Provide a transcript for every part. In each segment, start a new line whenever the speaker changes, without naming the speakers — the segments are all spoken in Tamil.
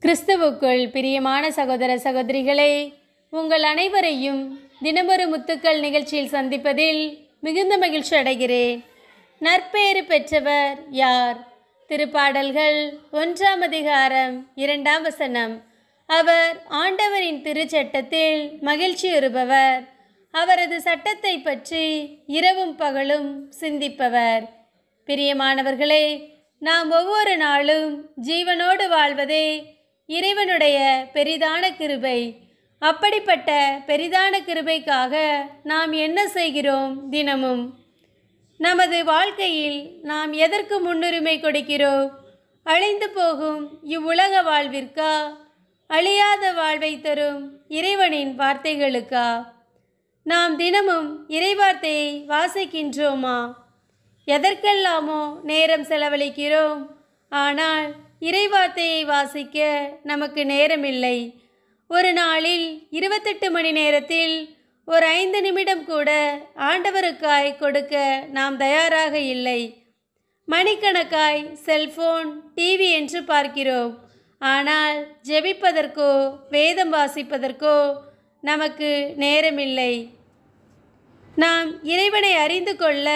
கிறிஸ்துவுக்குள் பிரியமான சகோதர சகோதரிகளே, உங்கள் அனைவரையும் தினமொரு முத்துக்கள் நிகழ்ச்சியில் சந்திப்பதில் மிகுந்த மகிழ்ச்சி அடைகிறேன். நற்பெயரு பெற்றவர் யார்? திருப்பாடல்கள் 1ஆம் அதிகாரம் 2ஆம் வசனம். அவர் ஆண்டவரின் திருச்சட்டத்தில் மகிழ்ச்சியுறுபவர், அவரது சட்டத்தை பற்றி இரவும் பகலும் சிந்திப்பவர். பிரியமானவர்களே, நாம் ஒவ்வொரு நாளும் ஜீவனோடு வாழ்வதே இறைவனுடைய பெரிதான கிருபை. அப்படிப்பட்ட பெரிதான கிருபைக்காக நாம் என்ன செய்கிறோம்? தினமும் நமது வாழ்க்கையில் நாம் எதற்கு முன்னுரிமை கொடுக்கிறோம்? அழிந்து போகும் இவ்வுலக வாழ்விற்கா, அழியாத வாழ்வை தரும் இறைவனின் வார்த்தைகளுக்கா? நாம் தினமும் இறைவார்த்தையை வாசிக்கின்றோமா? எதற்கெல்லாமோ நேரம் செலவழிக்கிறோம், ஆனால் இறைவார்த்தையை வாசிக்க நமக்கு நேரமில்லை. ஒரு நாளில் 28 மணி நேரத்தில் ஒரு 5 நிமிடம் கூட ஆண்டவருக்காய் கொடுக்க நாம் தயாராக இல்லை. மணிக்கணக்காய் செல்போன், டிவி என்று பார்க்கிறோம், ஆனால் ஜெபிப்பதற்கோ வேதம் வாசிப்பதற்கோ நமக்கு நேரமில்லை. நாம் இறைவனை அறிந்து கொள்ள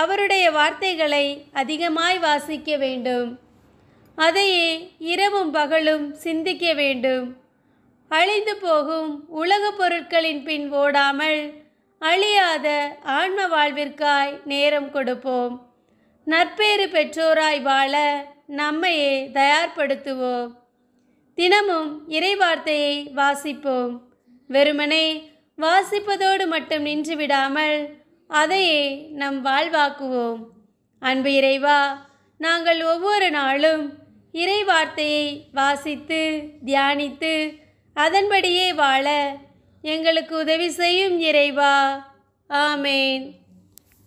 அவருடைய வார்த்தைகளை அதிகமாய் வாசிக்க வேண்டும். அதையே இரவும் பகலும் சிந்திக்க வேண்டும். அழிந்து போகும் உலக பொருட்களின் பின் ஓடாமல் அழியாத ஆன்ம வாழ்விற்காய் நேரம் கொடுப்போம். நற்பேறு பெற்றோராய் வாழ நம்மையே தயார்படுத்துவோம். தினமும் இறைவார்த்தையை வாசிப்போம். வெறுமனே வாசிப்பதோடு மட்டும் நின்று விடாமல் அதையே நம் வாழ்வாக்குவோம். அன்பு இறைவா, நாங்கள் ஒவ்வொரு நாளும் இறை வார்த்தையை வாசித்து தியானித்து அதன்படியே வாழ எங்களுக்கு உதவி செய்யும் இறைவா. ஆமேன்.